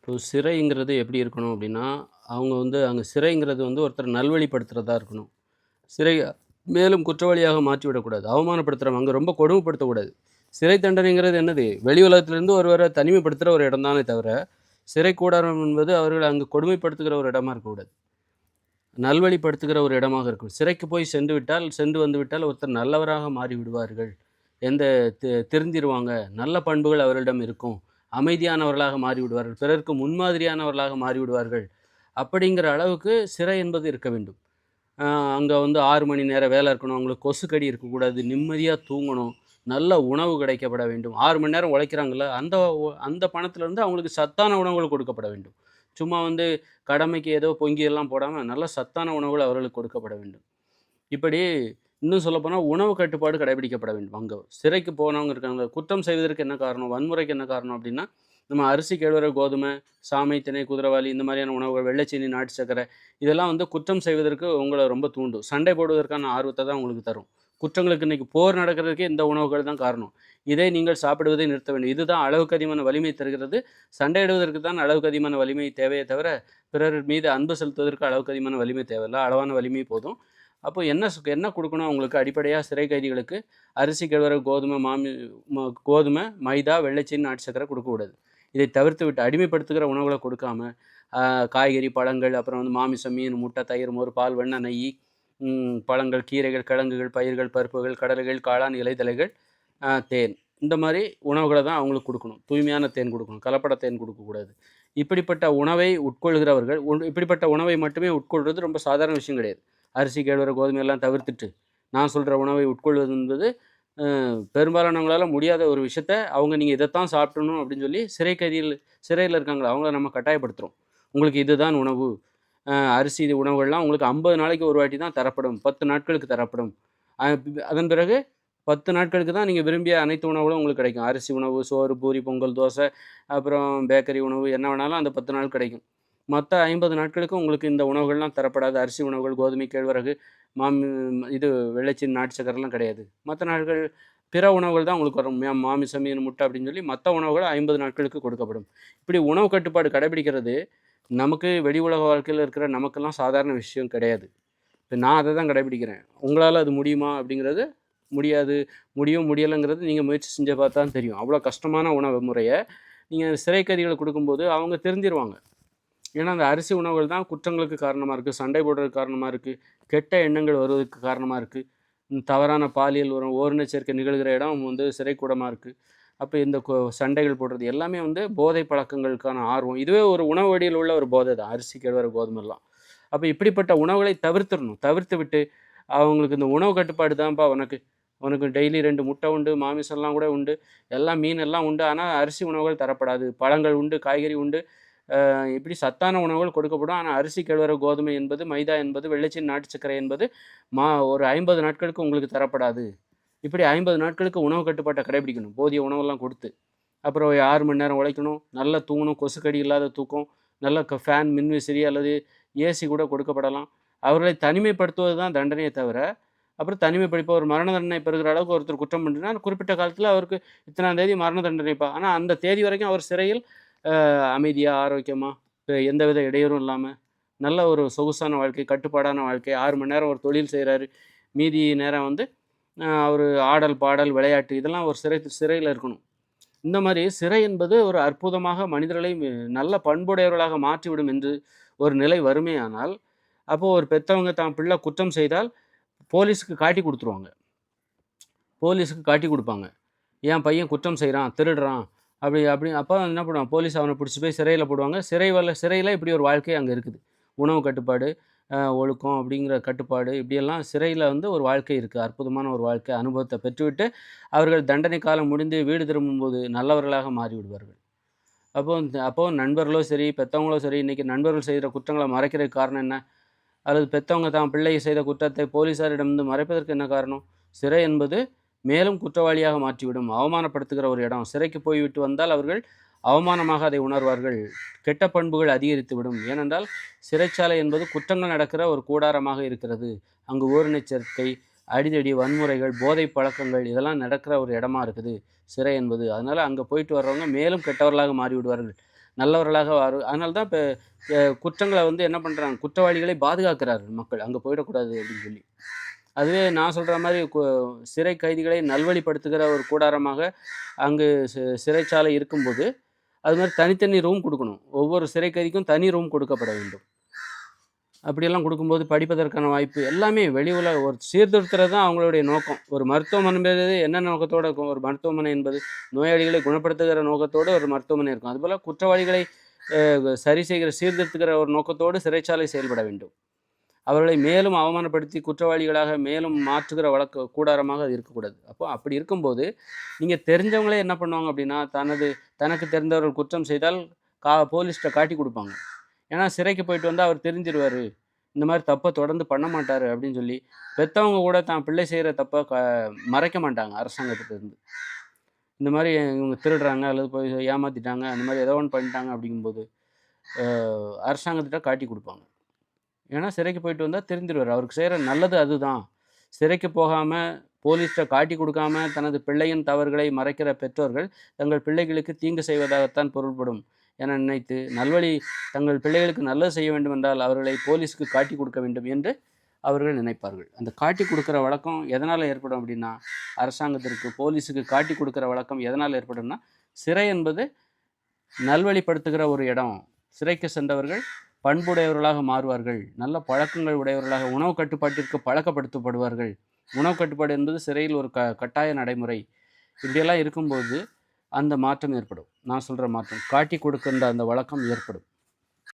இப்போ சிறைங்கிறது எப்படி இருக்கணும் அப்படின்னா, அவங்க வந்து அங்க சிறைங்கிறது வந்து ஒருத்தர நல்வழிப்படுத்துறதா இருக்கணும். சிறை மேலும் குற்றவாளியாக மாற்றிவிடக்கூடாது. அவமானப்படுத்துறவங்க அங்க ரொம்ப கொடுமைப்படுத்தக்கூடாது. சிறை தண்டனைங்கிறது என்னது? வெளி உலகத்திலிருந்து ஒருவர தனிமைப்படுத்துற ஒரு இடம் தானே தவிர, சிறை கூடாரம் என்பது அவர்கள அங்கு கொடுமைப்படுத்துகிற ஒரு இடமா இருக்கக்கூடாது. நல்வழிப்படுத்துகிற ஒரு இடமாக இருக்கும். சிறைக்கு போய் சென்று வந்துவிட்டால் ஒருத்தர் நல்லவராக மாறிவிடுவார்கள். எந்த திருந்திருவாங்க. நல்ல பண்புகள் அவர்களிடம் இருக்கும். அமைதியானவர்களாக மாறிவிடுவார்கள். பிறருக்கு முன்மாதிரியானவர்களாக மாறிவிடுவார்கள். அப்படிங்கிற அளவுக்கு சிறை என்பது இருக்க வேண்டும். அ அங்க வந்து 6 மணி நேரம் வேலை இருக்கணும். அவங்களுக்கு கொசுக்கடி இருக்கக்கூடாது. நிம்மதியா தூங்கணும். நல்ல உணவு கிடைக்கப்பட வேண்டும். 6 மணி நேரம் உழைக்கிறாங்கல்ல, அந்த பணத்திலிருந்து அவங்களுக்கு சத்தான உணவுகள் கொடுக்கப்பட வேண்டும். சும்மா வந்து கடமைக்கு ஏதோ பொங்கி எல்லாம் போடாம, நல்ல சத்தான உணவுகள் அவர்களுக்கு கொடுக்கப்பட வேண்டும். இப்படி இன்னும் சொல்லப்போனா உணவு கட்டுப்பாடு கடைபிடிக்கப்பட வேண்டும். அங்க சிறைக்கு போனவங்க இருக்காங்க. குற்றம் செய்வதற்கு என்ன காரணம்? வன்முறைக்கு என்ன காரணம் அப்டின்னா, நம்ம அரிசி, கேழ்வரகு, கோதுமை, சாமை, திணை, குதிரைவாலி இந்த மாதிரியான உணவுகள், வெள்ளைச்சீனி, நாட்டு சர்க்கரை இதெல்லாம் வந்து குற்றம் செய்வதற்கு உங்கள ரொம்ப தூண்டும். சண்டை போடுவதற்கான ஆர்வத்த தான் உங்களுக்கு தரும். குற்றங்களுக்கு இன்னைக்கு போர் நடக்கிறதுக்கே இந்த உணவுகள் தான் காரணம். இதை நீங்கள் சாப்பிடுவதை நிறுத்த வேண்டும். இதுதான் அளவுக்கு அதிகமான வலிமை தருகிறது. சண்டையிடுவதற்கு தான் அளவுக்கு அதிகமான வலிமை தேவையே தவிர, பிறர் மீது அன்பு செலுத்துவதற்கு அளவுக்கு அதிகமான வலிமை தேவையில்ல. அளவான வலிமை போதும். அப்போ என்ன குடுக்கணும் அவங்களுக்கு அடிப்படையா சிறை கைதிகளுக்கு? அரிசி, கேழ்வரகு, கோதுமை, மைதா, வெள்ளைச்சீனி, நாட்டு சர்க்கரை குடுக்கக்கூடாது. இதை தவிர்த்துவிட்டு அடிமைப்படுத்துகிற உணவுகள கொடுக்காம, அ காய்கறி, பழங்கள், அப்புறம் வந்து மாமிசம், மீன், முட்டை, தயிர், மோர், பால், வெண்ணெய், நெய்யி, பழங்கள், கீரைகள், கிழங்குகள், பயிர்கள், பருப்புகள், கடலைகள், காளான், இலைதழைகள், தேன். இந்த மாரி உணவுகள தான் அவங்களுக்கு குடுக்கணும். தூய்மையான தேன் குடுக்கணும். கலப்பட தேன் குடுக்கக்கூடாது. இப்படிப்பட்ட உணவை உட்கொள்கிறவர்கள் இப்படிப்பட்ட உணவை மட்டுமே உட்கொள்வது ரொம்ப சாதாரண விஷயம் கிடையாது. அரிசி, கேழ்வரகு, கோதுமை எல்லாம் தவிர்த்துட்டு, நான் சொல்ற உணவை உட்கொள்வது என்பது பெரும்பாலானவங்களால முடியாத ஒரு விஷயத்த, அவங்க நீங்க இதத்தான் சாப்பிடணும் அப்படின்னு சொல்லி சிறையில இருக்காங்கல்ல, அவங்கள நம்ம கட்டாயப்படுத்துறோம். உங்களுக்கு இதுதான் உணவு. அரிசி உணவுகள்லாம் உங்களுக்கு 50 நாளைக்கு ஒரு வாட்டி தான் தரப்படும். 10 நாட்களுக்கு தரப்படும். அ அதன் பிறகு 10 நாட்களுக்கு தான் நீங்க விரும்பிய அனைத்து உணவுகளும் உங்களுக்கு கிடைக்கும். அரிசி உணவு, சோறு, பூரி, பொங்கல், தோசை, அப்புறம் பேக்கரி உணவு என்ன வேணாலும் அந்த 10 நாள் கிடைக்கும். மத்த 50 நாட்களுக்கு உங்களுக்கு இந்த உணவுகள்லாம் தரப்படாது. அரிசி உணவுகள், கோதுமை, கேழ்வரகு, மாமி இது வெள்ளைச்சீனி, நாட்டு சர்க்கரைலாம் கிடையாது. மத்த நாட்கள் பிற உணவுகள் தான் உங்களுக்கு வரும். மாமிசம், மீன், முட்டை அப்படின்னு சொல்லி மத்த உணவுகள் 50 நாட்களுக்கு கொடுக்கப்படும். இப்படி உணவு கட்டுப்பாடு கடைபிடிக்கிறது நமக்கு வெளி உலக வாழ்க்கையில இருக்கிற நமக்கெல்லாம் சாதாரண விஷயம் கிடையாது. இப்ப நான் அத தான் கடைபிடிக்கிறேன். உங்களால அது முடியுமா? அப்படிங்கிறது முடியாது. முடியும், முடியலைங்கிறது நீங்க முயற்சி செஞ்சு பார்த்தா தான் தெரியும். அவ்வளோ கஷ்டமான உணவு முறைய நீங்க சிறை கைதிகளுக்கு குடுக்கும்போது அவங்க திருந்திருவாங்க. ஏன்னா, அந்த அரிசி உணவுகள் தான் குற்றங்களுக்கு காரணமா இருக்கு. சண்டை போடுறதுக்கு காரணமா இருக்கு. கெட்ட எண்ணங்கள் வருவதற்கு காரணமா இருக்கு. தவறான பாலியல் ஓரினச் சேர்க்கை நிகழ்கிற இடம் வந்து சிறைக்கூடமா இருக்கு. அப்ப இந்த சண்டைகள் போடுறது எல்லாமே வந்து போதை பழக்கங்களுக்கான ஆர்வம். இதுவே ஒரு உணவு வடிவில் உள்ள ஒரு போதை தான். அரிசி, கேழ்வரகு, கோதுமைலாம். அப்ப இப்படிப்பட்ட உணவுகளை தவிர்த்துறணும். தவிர்த்துவிட்டு அவங்களுக்கு இந்த உணவு கட்டுப்பாடு தான்ப்பா உனக்கு. உனக்கு டெய்லி 2 முட்டை உண்டு, மாமிசம்லாம் கூட உண்டு. எல்லாம் மீன் எல்லாம் உண்டு. ஆனா அரிசி உணவுகள் தரப்படாது. பழங்கள் உண்டு, காய்கறி உண்டு. இப்படி சத்தான உணவுகள் கொடுக்கப்படும். ஆனா அரிசி, கேழ்வரகு, கோதுமை என்பது, மைதா என்பது, வெள்ளைச்சீனி, நாட்டு சர்க்கரை என்பது ஒரு 50 நாட்களுக்கு உங்களுக்கு தரப்படாது. இப்படி 50 நாட்களுக்கு உணவு கட்டுப்பாட்ட கடைபிடிக்கணும். போதிய உணவெல்லாம் கொடுத்து. அப்புறம் 6 மணி நேரம் உழைக்கணும். நல்லா தூங்கணும். கொசுக்கடி இல்லாத தூக்கம். நல்ல ஃபேன், மின்விசிறி அல்லது ஏசி கூட கொடுக்கப்படலாம். அவர்களை தனிமைப்படுத்துவது தான் தண்டனையே தவிர, அப்புறம் தனிமைப்படுத்தி ஒரு மரண தண்டனை பெறுகிற அளவுக்கு ஒருத்தர் குற்றம் பண்ணினா, குறிப்பிட்ட காலத்தில அவருக்கு இத்தனாம் தேதி மரண தண்டனைப்பா. ஆனா அந்த தேதி வரைக்கும் அவர் சிறையில் அமைதியா, ஆரோக்கியமா, எந்தவித இடையூறும் இல்லாம, நல்ல ஒரு சொகுசான வாழ்க்கை, கட்டுப்பாடான வாழ்க்கை. 6 மணி நேரம் ஒரு தொழில் செய்றாரு. மீதி நேரம் வந்து அவரு ஆடல், பாடல், விளையாட்டு இதெல்லாம் ஒரு சிறையில இருக்கணும். இந்த மாரி சிறை என்பது ஒரு அற்புதமாக மனிதர்களை நல்ல பண்புடையவர்களாக மாற்றிவிடும் என்று ஒரு நிலை வருமேயானால், அப்போ ஒரு பெத்தவங்க தான் பிள்ளை குற்றம் செய்தால் போலீஸ்க்கு காட்டிக் குடுத்துருவாங்க. போலீஸ்க்கு காட்டிக் குடுப்பாங்க. என் பையன் குற்றம் செய்றான், திருடுறான். அப்படி அப்ப என்ன பண்ணுவான், போலீஸ் அவன புடிச்சு போய் சிறையில போடுவாங்க. சிறையில இப்படி ஒரு வாழ்க்கை அங்க இருக்குது. உணவு கட்டுப்பாடு, ஒழுக்கம் அப்படிங்கிற கட்டுப்பாடு இப்படியெல்லாம் சிறையில வந்து ஒரு வாழ்க்கை இருக்கு. அற்புதமான ஒரு வாழ்க்கை அனுபவத்த பெற்றுவிட்டு, அவர்கள் தண்டனை காலம் முடிந்து வீடு திரும்பும்போது நல்லவர்களாக மாறிவிடுவார்கள். அப்போ நண்பர்களோ சரி, பெத்தவங்களோ சரி, இன்னைக்கு நண்பர்கள் செய்ற குற்றங்கள மறைக்கிறதுக்கு காரணம் என்ன? அல்லது பெத்தவங்க தான் பிள்ளை செய்த குற்றத்தை போலீசாரிடமிருந்து மறைப்பதற்கு என்ன காரணம்? சிறை என்பது மேலும் குற்றவாளியாக மாற்றிவிடும். அவமானப்படுத்துகிற ஒரு இடம். சிறைக்கு போய்விட்டு வந்தால் அவர்கள் அவமானமாக அதை உணர்வார்கள். கெட்ட பண்புகள் அதிகரித்துவிடும். ஏனென்றால் சிறைச்சாலை என்பது குற்றங்கள் நடக்கிற ஒரு கூடாரமாக இருக்கிறது. அங்கு ஓரினச் சேர்க்கை, அடிதடி, வன்முறைகள், போதை பழக்கங்கள் இதெல்லாம் நடக்கிற ஒரு இடமா இருக்குது சிறை என்பது. அதனால அங்க போயிட்டு வர்றவங்க மேலும் கெட்டவர்களாக மாறிவிடுவார்கள். நல்லவர்களாக அதனால தான் இப்போ குற்றங்களை வந்து என்ன பண்ணுறாங்க, குற்றவாளிகளை பாதுகாக்கிறார்கள் மக்கள், அங்கே போயிடக்கூடாது அப்படின்னு சொல்லி. அதுவே நான் சொல்கிற மாதிரி சிறை கைதிகளை நல்வழிப்படுத்துகிற ஒரு கூடாரமாக அங்கு சிறைச்சாலை இருக்கும்போது அது மாதிரி தனித்தனி ரூம் கொடுக்கணும். ஒவ்வொரு சிறை கைதிக்கும் தனி ரூம் கொடுக்கப்பட வேண்டும். அப்படியெல்லாம் கொடுக்கும்போது படிப்பதற்கான வாய்ப்பு எல்லாமே வெளி உலக ஒரு சீர்திருத்துறது தான் அவங்களுடைய நோக்கம். ஒரு மருத்துவமனை என்பது என்ன நோக்கத்தோடு இருக்கும்? ஒரு மருத்துவமனை என்பது நோயாளிகளை குணப்படுத்துகிற நோக்கத்தோடு ஒரு மருத்துவமனை இருக்கும். அதுபோல் குற்றவாளிகளை சரி செய்கிற சீர்திருத்துகிற ஒரு நோக்கத்தோடு சிறைச்சாலை செயல்பட வேண்டும். அவர்களை மேலும் அவமானப்படுத்தி குற்றவாளிகளாக மேலும் மாற்றுகிற கூடாரமாக அது இருக்கக்கூடாது. அப்போ அப்படி இருக்கும்போது நீங்கள் தெரிஞ்சவங்களே என்ன பண்ணுவாங்க அப்படின்னா, தனக்கு தெரிந்தவர்கள் குற்றம் செய்தால் போலீஸ்கிட்ட காட்டி கொடுப்பாங்க. ஏன்னா சிறைக்கு போயிட்டு வந்தால் அவர் தெரிஞ்சிருவார், இந்த மாதிரி தப்பை தொடர்ந்து பண்ண மாட்டார் அப்படின்னு சொல்லி பெற்றவங்க கூட தான் பிள்ளை செய்கிற தப்பை மறைக்க மாட்டாங்க அரசாங்கத்திலேருந்து. இந்த மாதிரி இவங்க திருடுறாங்க அல்லது போய் ஏமாற்றிட்டாங்க, அந்த மாதிரி ஏதோ ஒன்று பண்ணிட்டாங்க அப்படிங்கும்போது அரசாங்கத்திட்ட காட்டி கொடுப்பாங்க. ஏன்னா சிறைக்கு போயிட்டு வந்தால் தெரிஞ்சிருவார், அவருக்கு செய்கிற நல்லது அதுதான். சிறைக்கு போகாமல் போலீஸ்கிட்ட காட்டி கொடுக்காம தனது பிள்ளையின் தவறுகளை மறைக்கிற பெற்றோர்கள் தங்கள் பிள்ளைகளுக்கு தீங்கு செய்வதாகத்தான் பொருள்படும் என நினைத்து தங்கள் பிள்ளைகளுக்கு நல்லது செய்ய வேண்டும் என்றால் அவர்களை போலீஸுக்கு காட்டி கொடுக்க வேண்டும் என்று அவர்கள் நினைப்பார்கள். அந்த காட்டி கொடுக்குற வழக்கம் எதனால் ஏற்படும் அப்படின்னா, அரசாங்கத்திற்கு போலீஸுக்கு காட்டி கொடுக்குற வழக்கம் எதனால் ஏற்படும்னா, சிறை என்பது நல்வழிப்படுத்துகிற ஒரு இடம். சிறைக்கு சென்றவர்கள் பண்புடையவர்களாக மாறுவார்கள், நல்ல பழக்கங்கள் உடையவர்களாக, உணவு கட்டுப்பாட்டிற்கு பழக்கப்படுத்தப்படுவார்கள். உணவு கட்டுப்பாடு என்பது சிறையில் ஒரு கட்டாய நடைமுறை. இப்படியெல்லாம் இருக்கும்போது அந்த மாற்றம் ஏற்படும். நான் சொல்கிற மாற்றம் காட்டி கொடுக்கின்ற அந்த வழக்கம் ஏற்படும்.